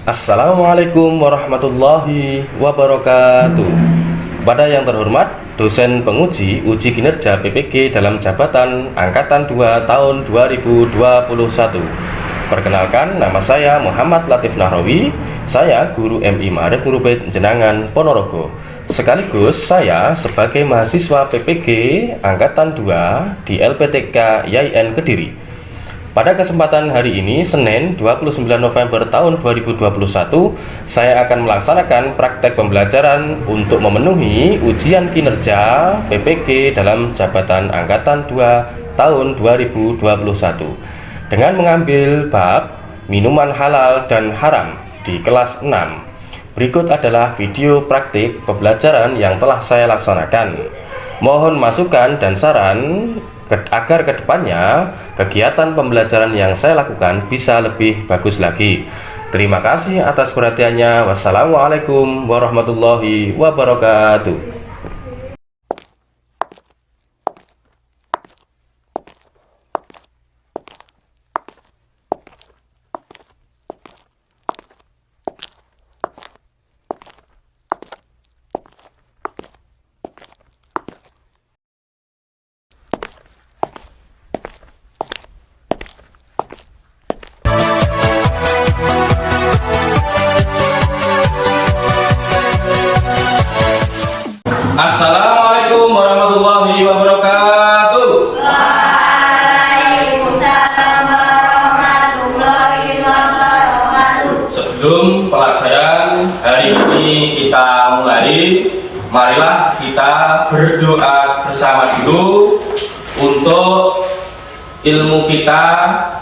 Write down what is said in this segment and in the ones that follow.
Assalamualaikum warahmatullahi wabarakatuh. Kepada yang terhormat dosen penguji uji kinerja PPG dalam jabatan Angkatan 2 tahun 2021. Perkenalkan, nama saya Muhammad Latif Nahrawi. Saya guru MI Ma'arif Nurubait Jenangan Ponorogo. Sekaligus saya sebagai mahasiswa PPG Angkatan 2 di LPTK YIN Kediri. Pada kesempatan hari ini, Senin 29 November tahun 2021, saya akan melaksanakan praktek pembelajaran untuk memenuhi ujian kinerja PPG dalam jabatan Angkatan 2 tahun 2021 dengan mengambil bab minuman halal dan haram di kelas 6. Berikut adalah video praktik pembelajaran yang telah saya laksanakan. Mohon masukan dan saran agar kedepannya kegiatan pembelajaran yang saya lakukan bisa lebih bagus lagi. Terima kasih atas perhatiannya. Wassalamualaikum warahmatullahi wabarakatuh. Assalamualaikum warahmatullahi wabarakatuh. Waalaikumsalam warahmatullahi wabarakatuh. Sebelum pelajaran hari ini kita mulai, marilah kita berdoa bersama dulu untuk ilmu kita,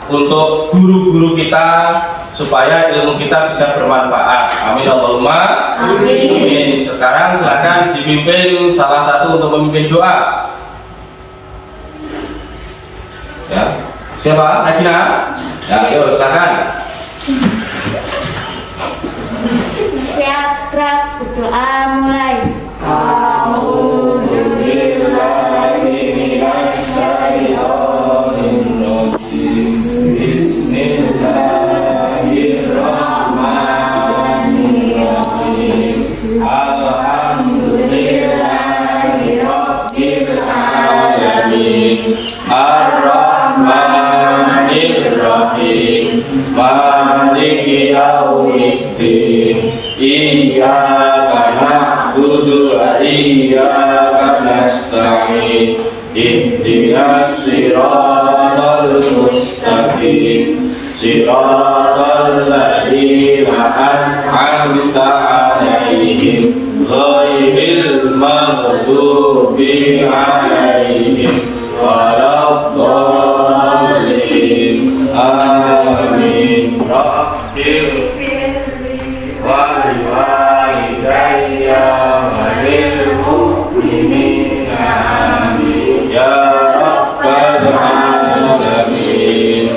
untuk guru-guru kita, supaya ilmu kita bisa bermanfaat. Amin Allahumma amin. Sekarang silakan dipimpin salah satu untuk memimpin doa. Ya, siapa? Regina? Ya, ayo silakan. Siap, berdoa mulai. Ar-Rahmanir-Rahim, Maliki Yaumiddin, Iyyaka na'budu wa iyyaka nasta'in, Ihdinas siratal mustaqim, siratal ladzina an'amta 'alaihim, ghairil maghdubi 'alaihim waladdallin. Amin. Rabbil walidayya walil mu'minina amin ya rabbal alamin.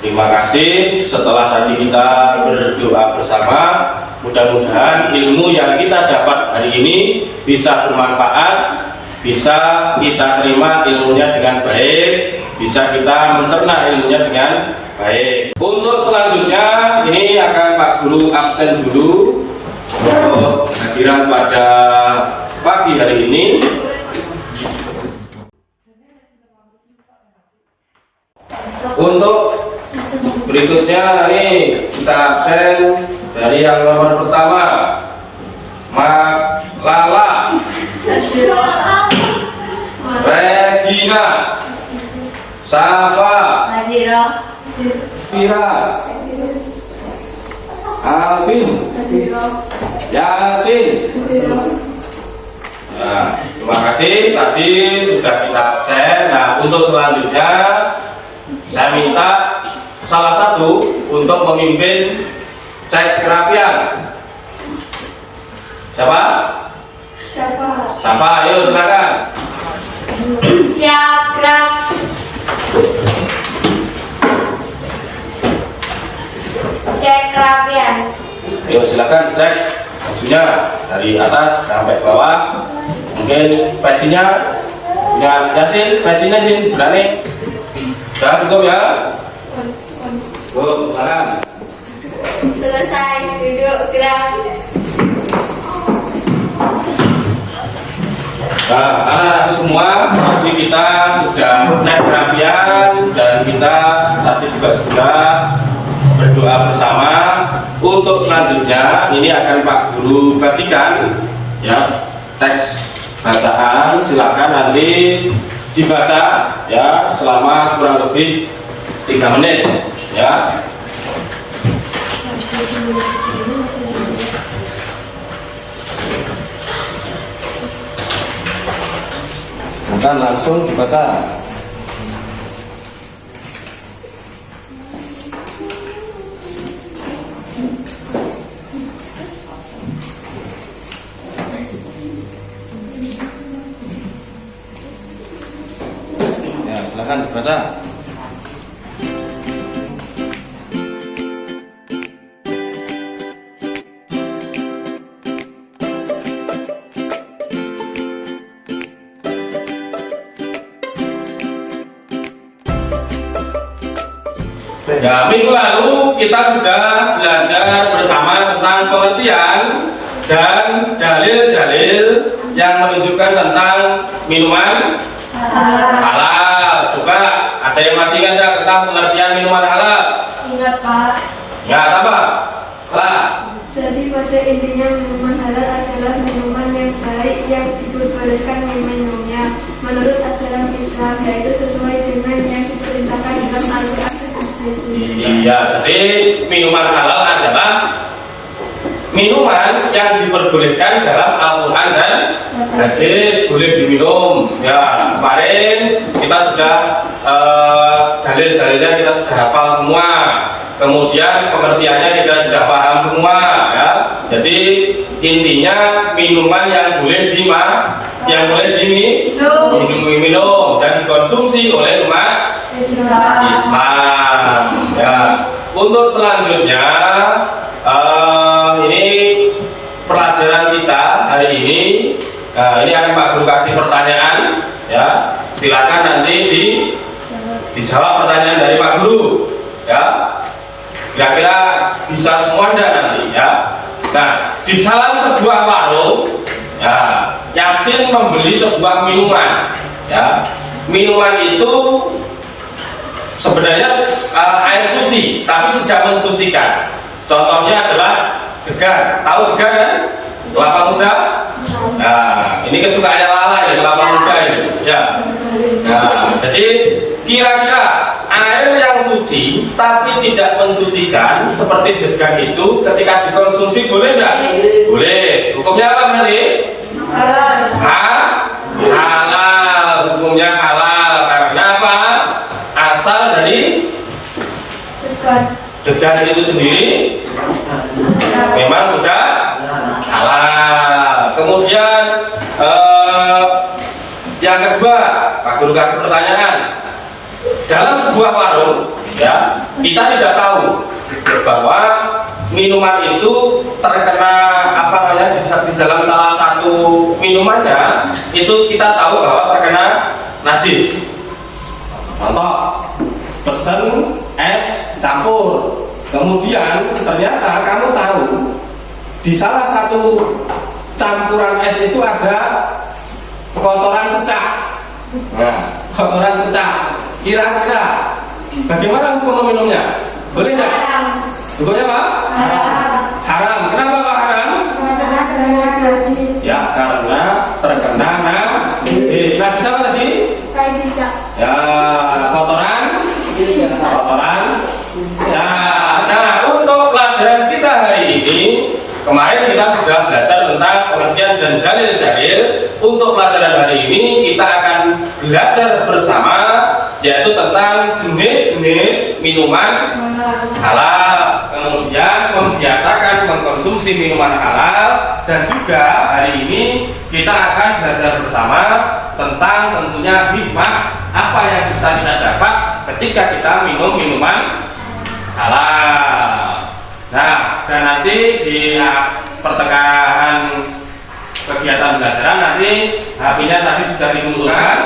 Terima kasih. Setelah tadi kita berdoa bersama, mudah-mudahan ilmu yang kita dapat hari ini bisa bermanfaat, bisa kita terima ilmunya dengan baik, bisa kita mencerna ilmunya dengan baik. Untuk selanjutnya ini akan Pak Guru absen dulu untuk kehadiran pada pagi hari ini. Untuk berikutnya ini kita absen dari yang nomor pertama, Lala, Regina, Safa, Fira, Alvin, Yasin. Nah, terima kasih tadi sudah kita absen. Nah, untuk selanjutnya saya minta salah satu untuk memimpin cek kerapian. Siapa? Siapa? Ayo silakan. Siap, cek kerapian. Ayo silakan cek bajunya dari atas sampai bawah. Mungkin pecinya punya Yasin, pecinya Sin, berani. Sudah cukup ya? Cukup, silakan. Selesai. Duduk gerak. Nah, anak-anak semua, tadi kita sudah cek kerapian dan kita tadi juga sudah berdoa bersama. Untuk selanjutnya ini akan Pak Guru bagikan ya teks bacaan, silakan nanti dibaca ya selama kurang lebih 3 menit ya. Bukan langsung dibaca. Ya, silakan dibaca. Ya, minggu lalu kita sudah belajar bersama tentang pengertian dan dalil-dalil yang menunjukkan tentang minuman halal. Coba ada yang masih ingat nggak tentang pengertian minuman halal? Ingat Pak. Ingat apa? Lah. Jadi pada intinya minuman halal adalah minuman yang baik yang diperbolehkan meminumnya menurut ajaran Islam, yaitu sesuai dengan yang diperintahkan dalam Al-Quran dan hadis. Iya, jadi minuman halal adalah minuman yang diperbolehkan dalam Al-Quran dan hadis, boleh diminum. Ya, kemarin kita sudah dalil-dalilnya kita sudah hafal semua. Kemudian pengertiannya kita sudah paham semua ya. Jadi intinya minuman yang boleh diminum dan dikonsumsi oleh umat Islam ya. Untuk selanjutnya ini pelajaran kita hari ini. Ini akan Pak Guru kasih pertanyaan ya. Silakan nanti dijawab pertanyaan dari Pak Guru ya. Kira-kira bisa semua enggak nanti ya. Nah, di dalam sebuah warung ya, Yasin membeli sebuah minuman ya. Minuman itu sebenarnya air suci tapi tidak mensucikan. Contohnya adalah degan. Tahu degan kan? Kelapa muda. Nah, ini kesukaannya Lala ya, kelapa muda ini ya. Nah, jadi kira-kira air yang suci tapi tidak mensucikan seperti degan itu ketika dikonsumsi boleh enggak? Boleh. Hukumnya apa berarti? Halal. Hukumnya halal karena apa? Asal dari degan itu sendiri memang sudah halal. Kemudian yang kedua, Pak Guru kasih pertanyaan. Dalam sebuah warung ya, kita tidak tahu bahwa minuman itu terkena apa namanya di dalam salah satu minumannya itu kita tahu bahwa terkena najis. Contoh, pesen es campur, kemudian ternyata kamu tahu di salah satu campuran es itu ada kotoran cecak. Nah, kotoran cecak. Kira-kira bagaimana hukum meminumnya? Boleh nggak? Hukumnya apa? Haram. Kenapa Pak haram? Ya, karena terkena najis. Najis apa tadi? Ya, kotoran. Nah, untuk pelajaran kita hari ini, kemarin kita sudah belajar tentang pengertian dan dalil-dalil. Untuk pelajaran hari ini kita akan belajar bersama yaitu tentang jenis-jenis minuman halal, kemudian membiasakan mengkonsumsi minuman halal, dan juga hari ini kita akan belajar bersama tentang tentunya hikmah apa yang bisa kita dapat ketika kita minum minuman halal. Nah, dan nanti di pertengahan kegiatan belajaran nanti HP-nya tadi sudah dikumpulkan,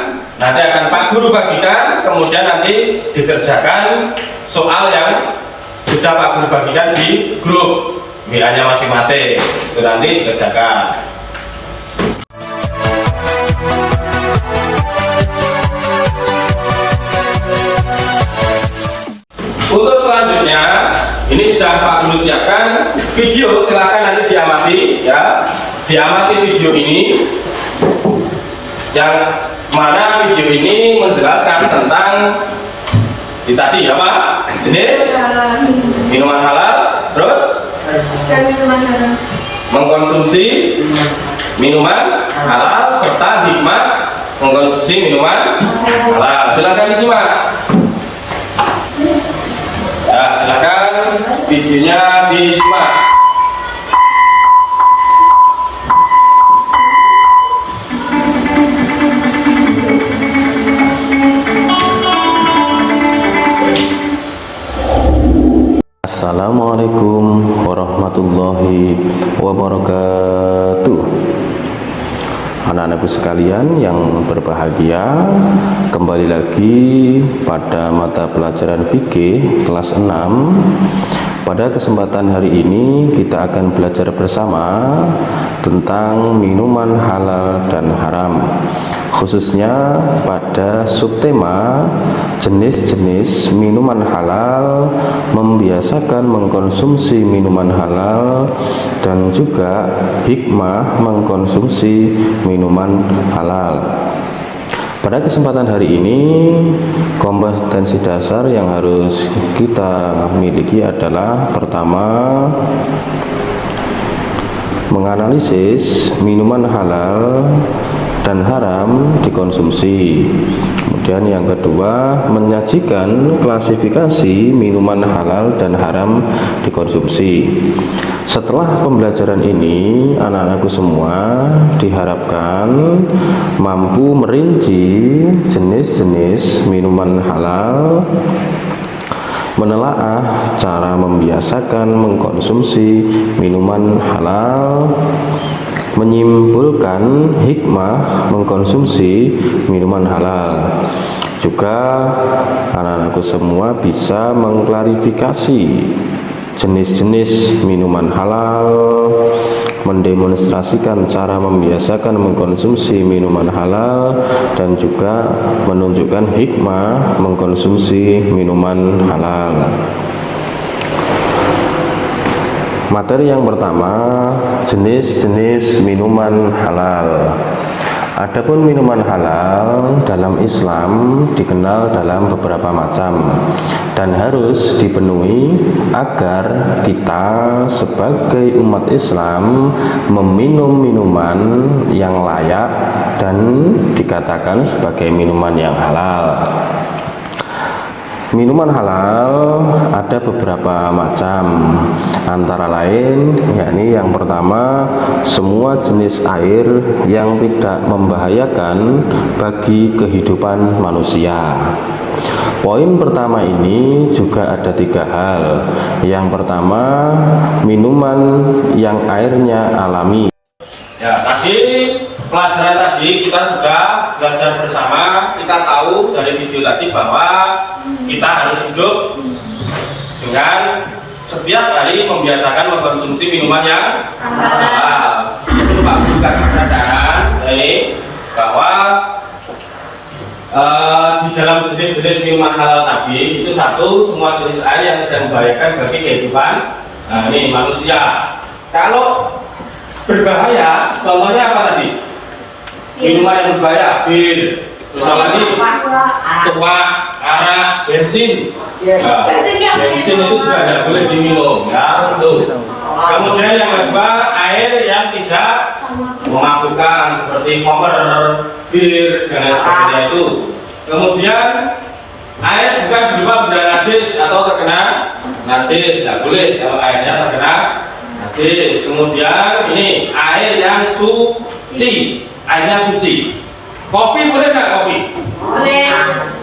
nanti akan Pak Guru bagikan, kemudian nanti dikerjakan soal yang sudah Pak Guru bagikan di grup WA-nya masing-masing. Itu nanti dikerjakan. Untuk selanjutnya, ini sudah Pak Guru siapkan video, silahkan nanti diamati ya. Diamati video ini, yang mana video ini menjelaskan tentang tadi ya Pak, jenis minuman halal, terus mengkonsumsi minuman halal serta hikmah mengkonsumsi minuman halal. Silahkan disimak. Ya, silakan videonya disimak. Assalamualaikum warahmatullahi wabarakatuh. Anak-anakku sekalian yang berbahagia, kembali lagi pada mata pelajaran fikih kelas 6. Pada kesempatan hari ini kita akan belajar bersama tentang minuman halal dan haram, khususnya pada subtema jenis-jenis minuman halal, membiasakan mengkonsumsi minuman halal, dan juga hikmah mengkonsumsi minuman halal. Pada kesempatan hari ini, kompetensi dasar yang harus kita miliki adalah pertama, menganalisis minuman halal dan haram dikonsumsi. Kemudian yang kedua, menyajikan klasifikasi minuman halal dan haram dikonsumsi. Setelah pembelajaran ini, anak-anakku semua diharapkan mampu merinci jenis-jenis minuman halal, menelaah cara membiasakan mengkonsumsi minuman halal, menyimpulkan hikmah mengkonsumsi minuman halal. Juga anak-anakku semua bisa mengklarifikasi jenis-jenis minuman halal, mendemonstrasikan cara membiasakan mengkonsumsi minuman halal, dan juga menunjukkan hikmah mengkonsumsi minuman halal. Materi yang pertama, jenis-jenis minuman halal. Adapun minuman halal dalam Islam dikenal dalam beberapa macam dan harus dipenuhi agar kita sebagai umat Islam meminum minuman yang layak dan dikatakan sebagai minuman yang halal. Minuman halal ada beberapa macam, antara lain yakni yang pertama, semua jenis air yang tidak membahayakan bagi kehidupan manusia. Poin pertama ini juga ada 3 hal. Yang pertama, minuman yang airnya alami. Ya, tadi pelajaran tadi kita sudah belajar bersama. Kita tahu dari video tadi bahwa kita harus hidup dengan setiap hari membiasakan mengkonsumsi minuman yang halal. Itu Pak Guru kasih catatan bahwa di dalam jenis-jenis minuman halal tadi itu satu, semua jenis air yang tidak membahayakan bagi kehidupan ini manusia. Kalau berbahaya, contohnya apa tadi? Minuman yang berbahaya, bir, terus apa lagi? Tuak, arak, bensin. Ya, bensin itu juga tidak boleh diminum, ya. Tuh. Kemudian yang kedua, air yang tidak memabukkan seperti homer, bir, dan lain sebagainya itu. Kemudian air bukan berupa benda najis atau terkena najis, tidak boleh kalau airnya terkena najis. Kemudian ini air yang suci, airnya suci. Kopi boleh nggak kopi? Boleh.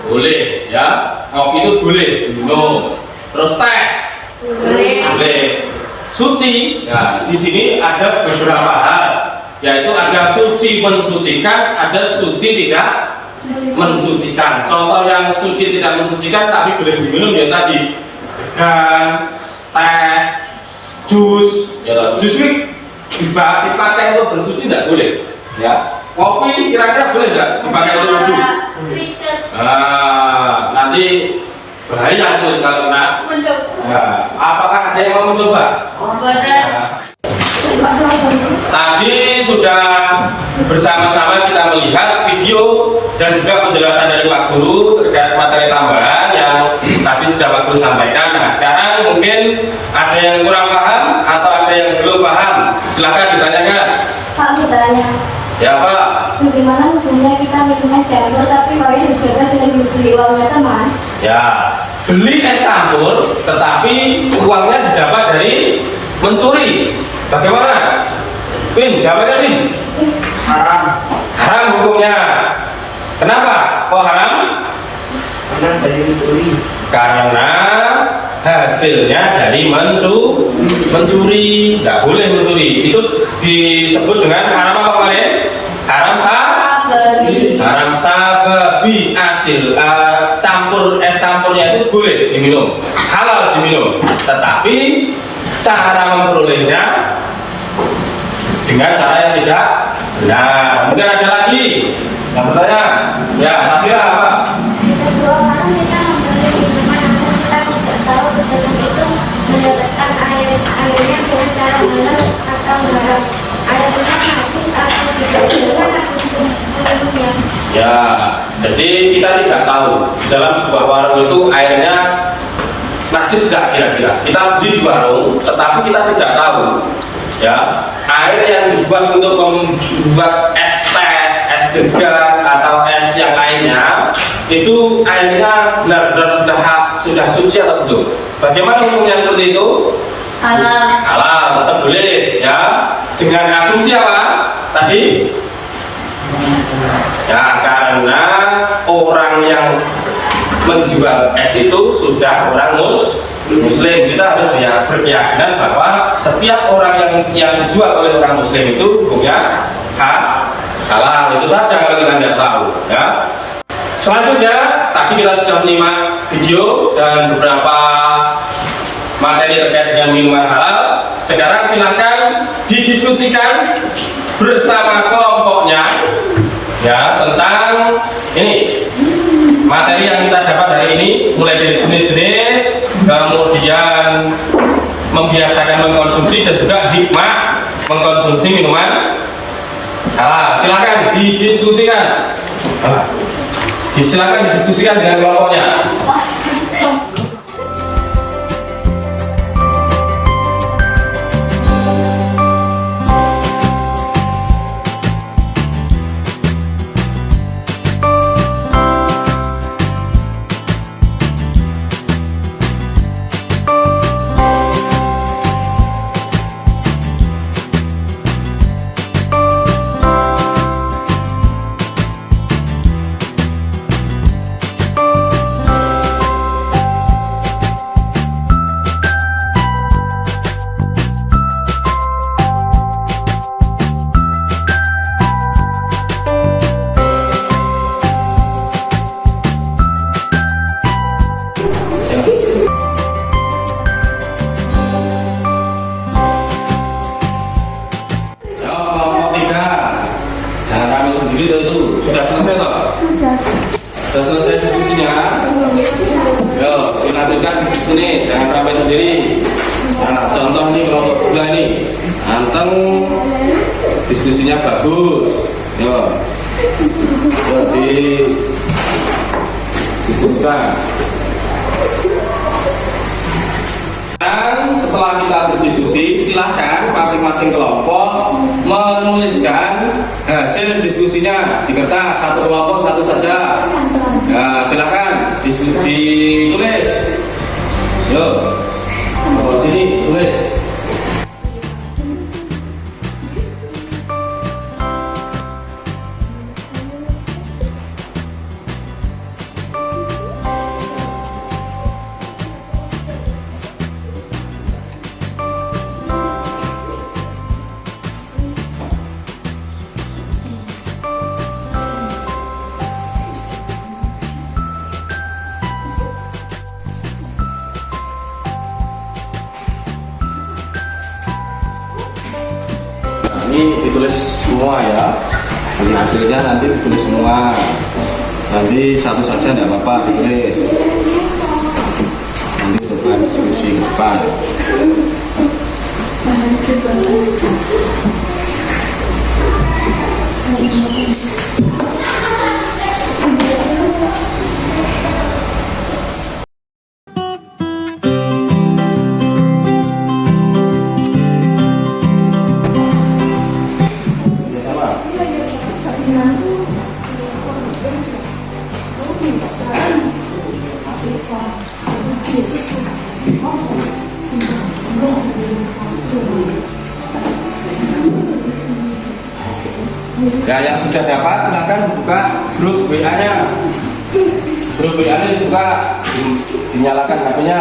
Boleh, ya. Kopi itu boleh minum. Terus teh Boleh. boleh. Suci. Nah, di sini ada beberapa hal, yaitu ada suci mensucikan, ada suci tidak mensucikan. Contoh yang suci tidak mensucikan tapi boleh diminum ya tadi degan, teh, jus, ya jus ini dipakai untuk bersuci tidak boleh, ya. Kopi kira-kira boleh nggak dipakai untuk wudhu? Nah, nanti bahaya tuh kalau kena. Ya, apakah ada yang mau mencoba? Tadi sudah bersama-sama kita melihat video dan juga penjelasan dari Pak Guru terkait materi tambahan yang tadi sudah Pak Guru sampaikan. Nah, sekarang mungkin ada yang kurang paham atau ada yang belum paham. Silakan ditanyakan. Pak, bertanya. Ya, Pak. Bagaimana hukumnya kita minum es campur tapi kalian dibedakan dengan beli uangnya teman? Ya, beli es campur tetapi uangnya didapat dari mencuri. Bagaimana? Win, siapa tadi? Haram. Haram hukumnya. Kenapa? Kok haram? Karena dari mencuri. Karena hasilnya dari mencuri. Tidak boleh mencuri. Itu disebut dengan haram apa kemarin? Haram haram sababi. Hasil campur es campurnya itu boleh diminum, halal diminum. Tetapi cara memperolehnya dengan cara yang tidak benar. Mungkin ada lagi yang bertanya. Ya, Safira apa? Bisa dua orang kita membeli minuman namun kita tidak tahu betul itu mendapatkan airnya dengan cara halal atau haram. Ada benar hadis atau tidak benar atau tidak. Ya, jadi kita tidak tahu dalam sebuah warung itu airnya najis tidak kira-kira. Kita beli di warung, tetapi kita tidak tahu. Ya, air yang dibuat untuk membuat es teh, es degan atau es yang lainnya itu airnya benar-benar sudah suci atau belum? Bagaimana hukumnya seperti itu? Halal. Halal, tetap boleh, ya. Dengan asumsi apa? Tadi? Ya, karena orang yang menjual es itu sudah orang Muslim. Kita harus berkeyakinan bahwa setiap orang yang dijual oleh orang Muslim itu hukumnya halal. Itu saja kalau kita tidak tahu, ya. Selanjutnya, tadi kita sudah menyimak video dan beberapa materi terkait dengan minuman halal. Sekarang silakan didiskusikan bersama kelompoknya, ya, tentang ini materi yang kita dapat hari ini, mulai dari jenis-jenis, kemudian membiasakan mengkonsumsi dan juga hikmah mengkonsumsi minuman halal. Silakan didiskusikan. Silakan didiskusikan dengan kelompoknya. Sudah selesai diskusinya. Yo, dilanjutkan diskusi ini, jangan ramai sendiri. Nah, contoh nih kelompok sebelah nih, anteng, diskusinya bagus. Yo, di diskusikan. Dan setelah kita berdiskusi, silahkan masing-masing kelompok menuliskan hasil diskusinya di kertas, satu kelompok satu saja. Nah, silahkan ditulis. Yuk, kelompok sini tulis. semua ya. Nanti hasilnya nanti ditulis semua. Nanti satu saja tidak apa-apa ditulis. Nanti coba diskusi ke depan. Ya, yang sudah dapat silakan buka grup WA-nya. Grup WA-nya dibuka, dinyalakan HP-nya.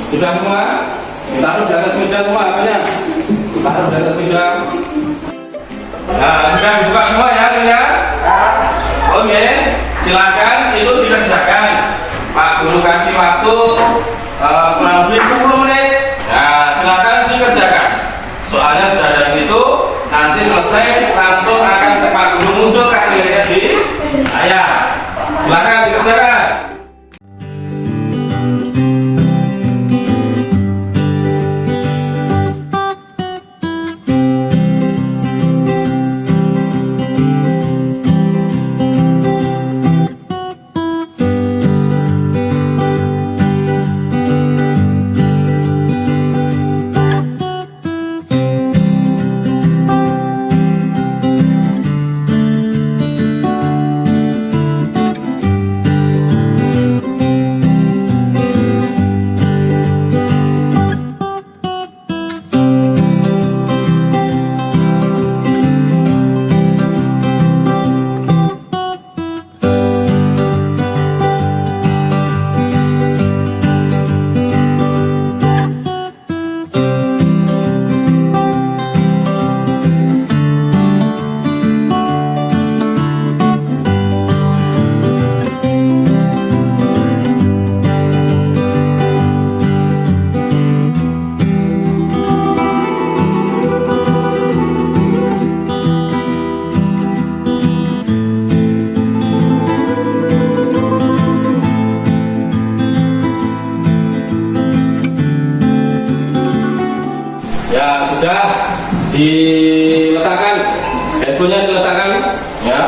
Sudah semua? Taruh di atas meja semua HP-nya. Taruh di atas meja. Nah, sudah dibuka semua ya, ya. Oke, silakan itu dikerjakan. Pak Guru kasih waktu kurang lebih 10 menit. Nah, silakan dikerjakan. Soalnya sudah ada di situ. Nanti selesai langsung akan Pak Guru munculkan nilainya di layar. Silakan dikerjakan. Ya sudah diletakkan, handphonenya diletakkan, ya,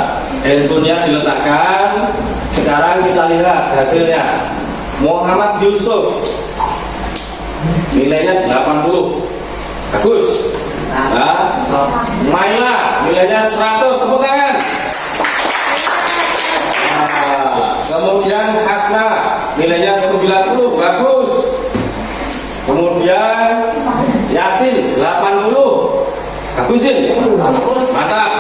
handphonenya diletakkan. Sekarang kita lihat hasilnya. Muhammad Yusuf nilainya 80, bagus. Nah, Maila nilainya 100, tepuk tangan. Nah, kemudian Hasna nilainya 90, bagus. Kemudian Yasin 80, bagusin, mantap.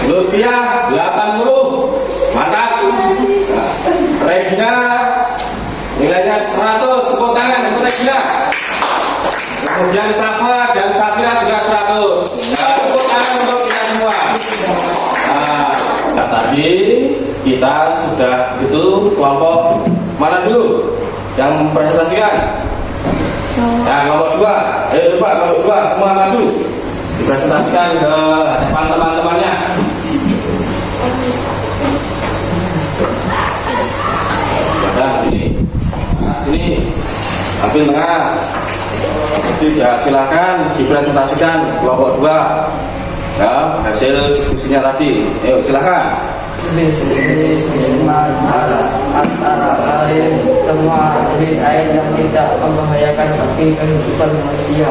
Lutfiah 80, mantap. Nah, Regina nilainya 100, tepuk tangan untuk Regina. Kemudian Safa dan Safira juga 100. Nah, tepuk tangan untuk kita semua. Nah, tadi kita sudah itu kelompok mana dulu yang mempresentasikan? Nah, kelompok 2, ayo coba kelompok 2 semua maju, dipresentasikan ke hadapan teman-temannya. Sudah sini, nah, sini, ambil tengah. Jadi ya silakan dipresentasikan kelompok 2 ya hasil diskusinya tadi. Ayo silakan. Antara lain semua jenis air yang tidak membahayakan bagi kehidupan manusia,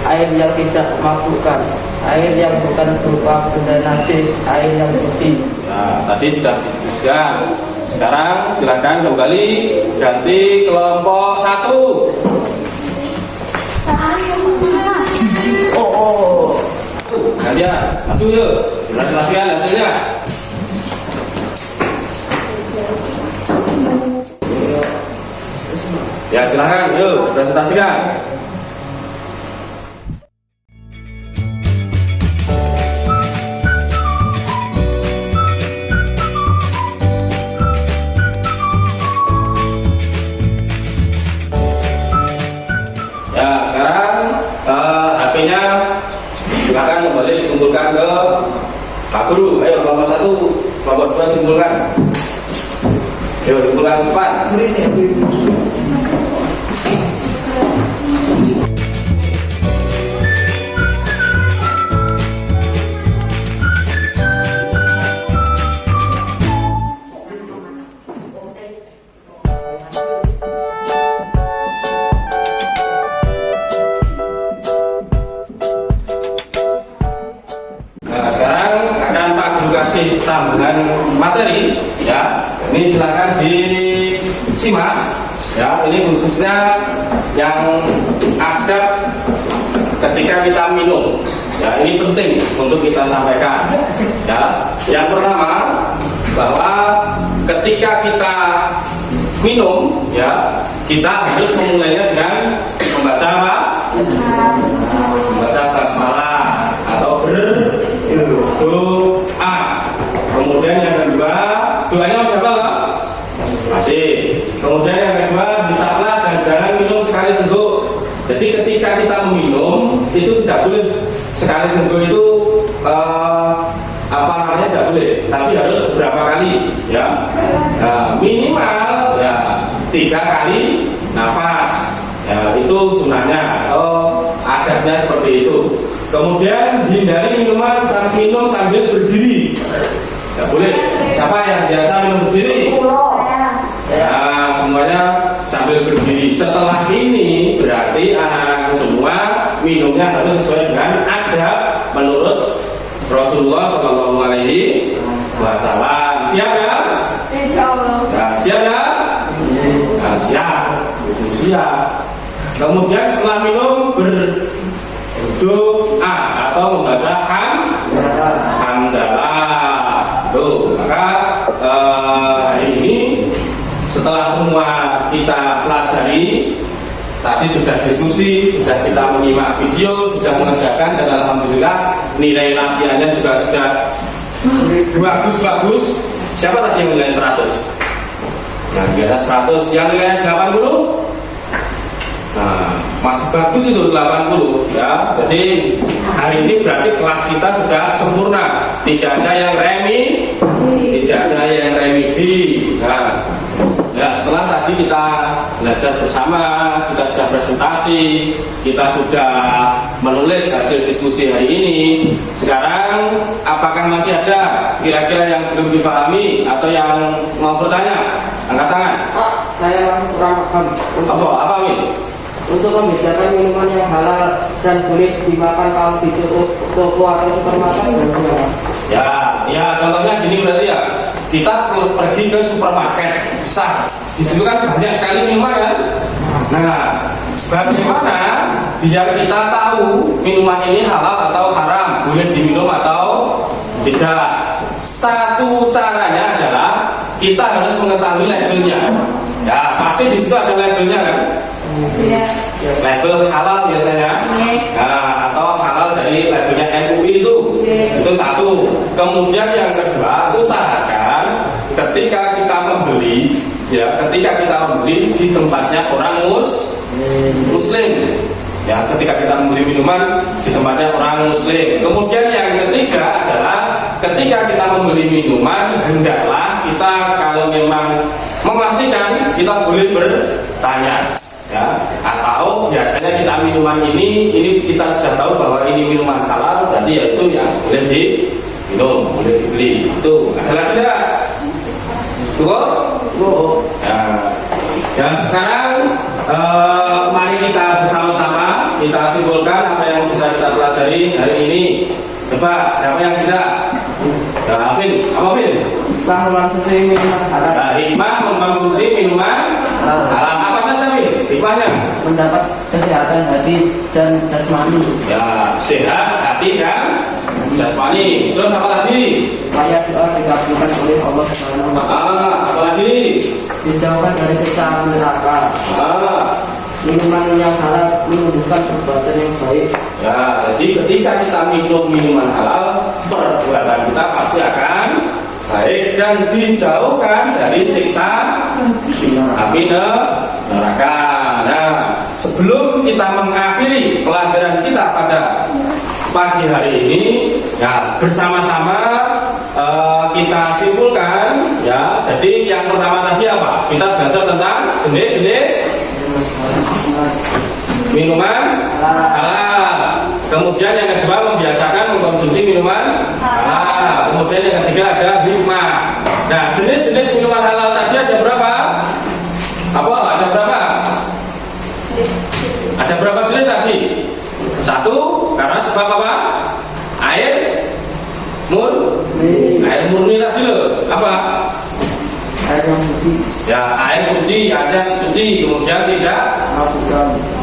air yang tidak memabukkan, air yang bukan berupa benda najis, air yang suci. Nah, tadi sudah didiskusikan. Sekarang silakan kembali ganti kelompok 1. Gantian, maju yuk, presentasikan hasilnya. Ya silahkan, yuk presentasikan. HP-nya silakan kembali dikumpulkan ke Pak Guru. Ayo kelompok 1, kelompok 2 dikumpulkan. Ayo dikumpulkan cepat. Nah, sekarang akan Pak Guru kasih tambahan materi ya. Ini silakan disimak ya. Ini khususnya yang ada ketika kita minum ya. Ini penting untuk kita sampaikan ya. Yang pertama, bahwa ketika kita minum ya, kita harus memulainya dengan membaca apa? Membaca basmalah atau berdoa. Kemudian yang kedua, doanya siapa Pak? Masih. Kemudian yang kedua, bisaklah dan jangan minum sekali tengguk. Jadi ketika kita meminum itu tidak boleh sekali tengguk itu tidak boleh, tapi harus beberapa kali ya. Nah, minimal ya 3 kali nafas ya, itu sunahnya atau adabnya seperti itu. Kemudian hindari minum sambil berdiri. Tidak boleh. Siapa yang biasa minum berdiri? Ya, semuanya sambil berdiri. Setelah ini berarti anak-anak semua minumnya harus sesuai dengan adab menurut Rasulullah Shallallahu Alaihi Wasallam. Siap ya? Nah, siap ya? Nah, siap. Itu siap. Kemudian setelah minum berdoa atau membaca hamdalah. Tuh, maka hari ini setelah semua kita pelajari, tadi sudah diskusi, sudah kita menyimak video, sudah mengerjakan, dan alhamdulillah nilai latihannya juga sudah bagus-bagus. Siapa tadi yang nilai 100? Yang nilai 100, yang nilai 80? Nah, masih bagus itu 80 ya. Jadi hari ini berarti kelas kita sudah sempurna. Tidak ada yang remedi, tidak ada yang remedi. Nah, ya, setelah tadi kita belajar bersama, kita sudah presentasi, kita sudah menulis hasil diskusi hari ini. Sekarang apakah masih ada kira-kira yang belum dipahami atau yang mau bertanya? Angkat tangan. Pak, saya kurang paham. Apa Min? Untuk membedakan minuman yang halal dan boleh dimakan kalau di toko atau supermarket bagaimana? Ya, contohnya gini berarti ya. Kita pergi ke supermarket besar. Di situ kan banyak sekali minuman kan. Nah, bagaimana biar kita tahu minuman ini halal atau haram, boleh diminum atau tidak? Satu caranya adalah kita harus mengetahui labelnya. Ya, pasti di situ ada labelnya kan. Label halal biasanya. Nah, atau halal dari labelnya MUI itu. Itu satu. Kemudian yang kedua, usahakan ketika kita membeli di tempatnya orang muslim. Ya, ketika kita membeli minuman di tempatnya orang muslim. Kemudian yang ketiga adalah ketika kita membeli minuman, hendaklah kita kalau memang memastikan kita boleh bertanya. Ya, atau biasanya kita minuman ini kita sudah tahu bahwa ini minuman halal, berarti ya itu yang boleh diminum, boleh dibeli. Itu ada lagi tidak? Cukup? Ya, sekarang mari kita bersama-sama kita simpulkan apa yang bisa kita pelajari hari ini. Coba siapa yang bisa? Nah, Afin, apa Afin? Mengkonsumsi minuman halal. Nah, hikmah mengkonsumsi minuman halal. Apa saja Afin? Hikmahnya? Mendapat kesehatan hati dan jasmani. Ya, sehat hati dan jasmani. Terus apa lagi? Supaya doa dikabulkan oleh Allah Subhanahu wa Ta'ala. Apa lagi? Dijauhkan dari siksa neraka. Minuman yang halal menunjukkan perbuatan yang baik. Ya, jadi ketika kita minum minuman halal, perbuatan kita pasti akan baik dan dijauhkan dari siksa api neraka. Nah, sebelum kita mengakhiri pelajaran kita pada pagi hari ini, ya bersama-sama kita simpulkan, ya. Jadi yang pertama tadi apa? Kita belajar tentang jenis-jenis minuman halal. Kemudian yang kedua membiasakan mengkonsumsi minuman halal. Kemudian yang ketiga ada hikmah. Nah, jenis-jenis minuman halal tadi ada berapa? Apa? Ada berapa? Ada berapa jenis tadi? Satu, karena sebab apa? Air murni tadi loh. Apa? Air yang suci. Ya, air suci, ada suci. Kemudian tidak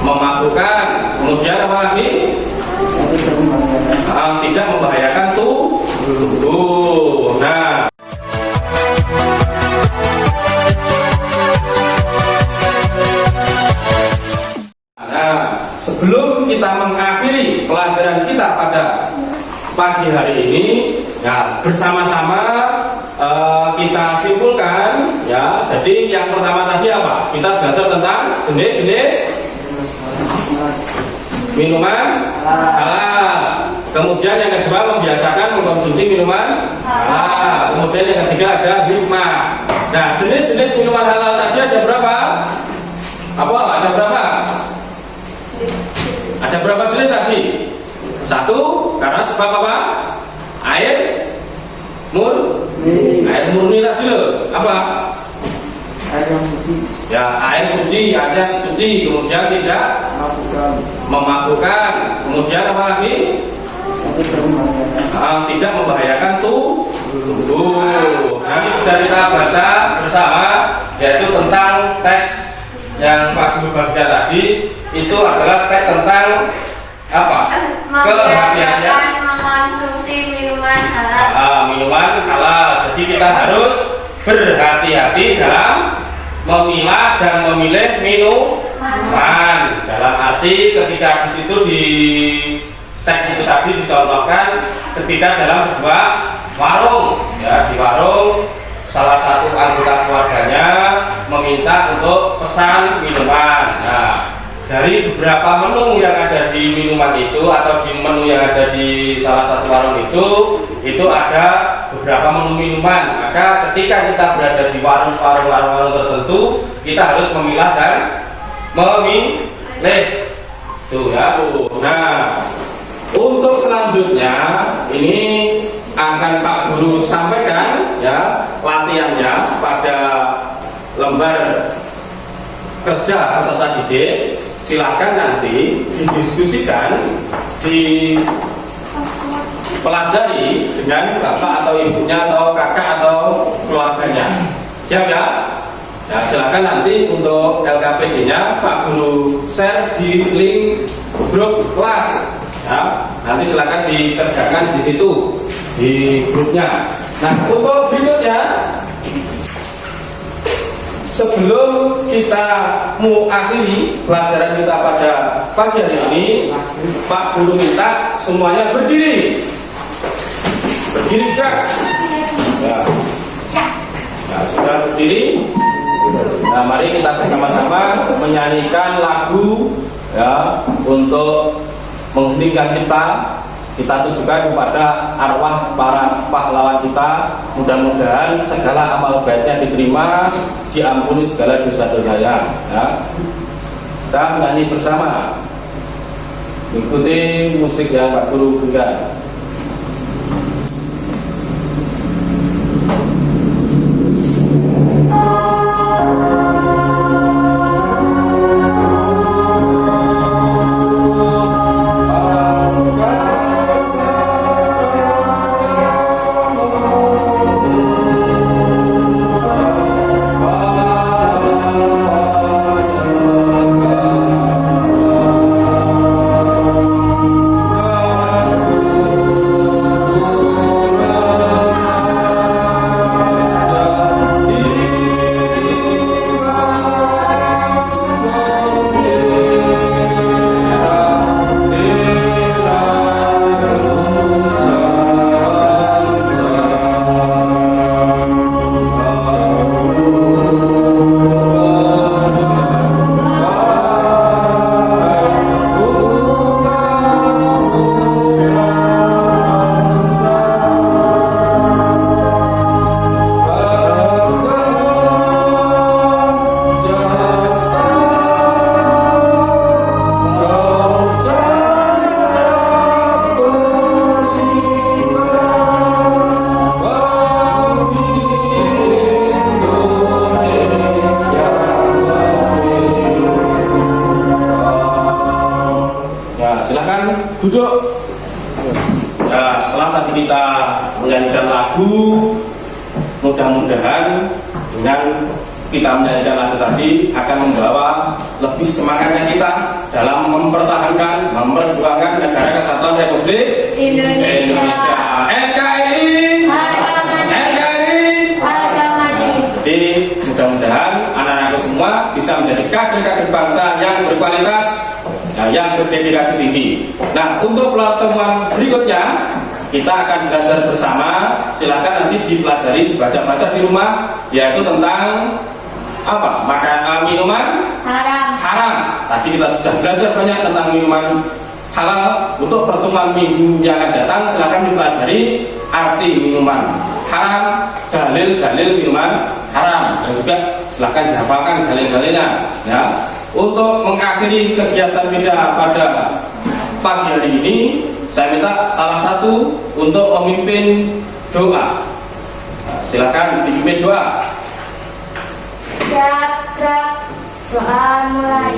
memabukkan. Kemudian apa lagi? Tidak membahayakan tubuh. Nah, sebelum kita mengakhiri pelajaran kita pada pagi hari ini, ya bersama-sama kita simpulkan, ya. Jadi yang pertama tadi apa? Kita belajar tentang jenis-jenis minuman halal. Kemudian yang kedua membiasakan mengkonsumsi minuman halal. Kemudian yang ketiga ada hikmah. Nah, jenis-jenis minuman halal tadi ada berapa? Apa? Ada berapa? Ada berapa jenis tadi? Satu, karena sebab apa? Air murni tadi loh. Apa? Air yang suci. Ya, air suci, ada suci. Kemudian tidak memabukkan. Kemudian apa lagi? Tidak membahayakan tubuh. Nanti sudah kita baca bersama, yaitu tentang teks yang Pak Guru bagian tadi. Itu adalah teks tentang apa? Kehati-hatian mengkonsumsi minuman halal. Minuman halal. Jadi kita harus berhati-hati dalam memilah dan memilih minuman. Dalam arti ketika di situ di teks itu tadi dicontohkan ketika dalam sebuah warung, ya, di warung salah satu anggota keluarganya meminta untuk pesan minuman. Nah, dari beberapa menu yang ada di minuman itu atau di menu yang ada di salah satu warung itu ada beberapa menu minuman. Maka ketika kita berada di warung tertentu, kita harus memilah dan memilih. Tuh ya. Nah, untuk selanjutnya ini akan Pak Guru sampaikan, ya, latihannya pada lembar kerja peserta didik. Silahkan nanti didiskusikan, dipelajari dengan bapak atau ibunya atau kakak atau keluarganya. Siap ya? Nah, silahkan nanti untuk LKPD-nya Pak Guru share di link grup kelas. Ya, nanti silahkan dikerjakan di situ di grupnya. Nah, untuk berikutnya, sebelum kita mengakhiri pelajaran kita pada pagi hari ini, Pak Guru minta semuanya berdiri. Berdiri gerak. Ya. Nah, sudah berdiri. Nah, mari kita bersama-sama menyanyikan lagu, ya, untuk mengheningkan cipta. Kita tujukan kepada arwah para pahlawan kita. Mudah-mudahan segala amal baiknya diterima, diampuni segala dosa-dosanya, ya. Kita menyanyi bersama, ikuti musik yang Pak Guru berikan. Ya, setelah tadi kita menyanyikan lagu, mudah-mudahan dengan kita menyanyikan lagu tadi akan membawa lebih semangatnya kita dalam mempertahankan, memperjuangkan Negara Kesatuan Republik Indonesia. NKRI, NKRI. Jadi mudah-mudahan anak-anakku semua bisa menjadi kader-kader bangsa yang berkualitas, yang berdedikasi tinggi. Nah, untuk pertemuan berikutnya kita akan belajar bersama. Silakan nanti dipelajari, dibaca-baca di rumah, yaitu tentang apa? Minuman haram. Tadi kita sudah belajar banyak tentang minuman halal. Untuk pertemuan minggu yang akan datang, silakan dipelajari arti minuman haram, dalil-dalil minuman haram, dan juga silakan dihafalkan dalil-dalilnya. Ya. Untuk mengakhiri kegiatan kita pada pagi hari ini, saya minta salah satu untuk memimpin doa. Nah, silakan dipimpin doa. Siap, doa mulai.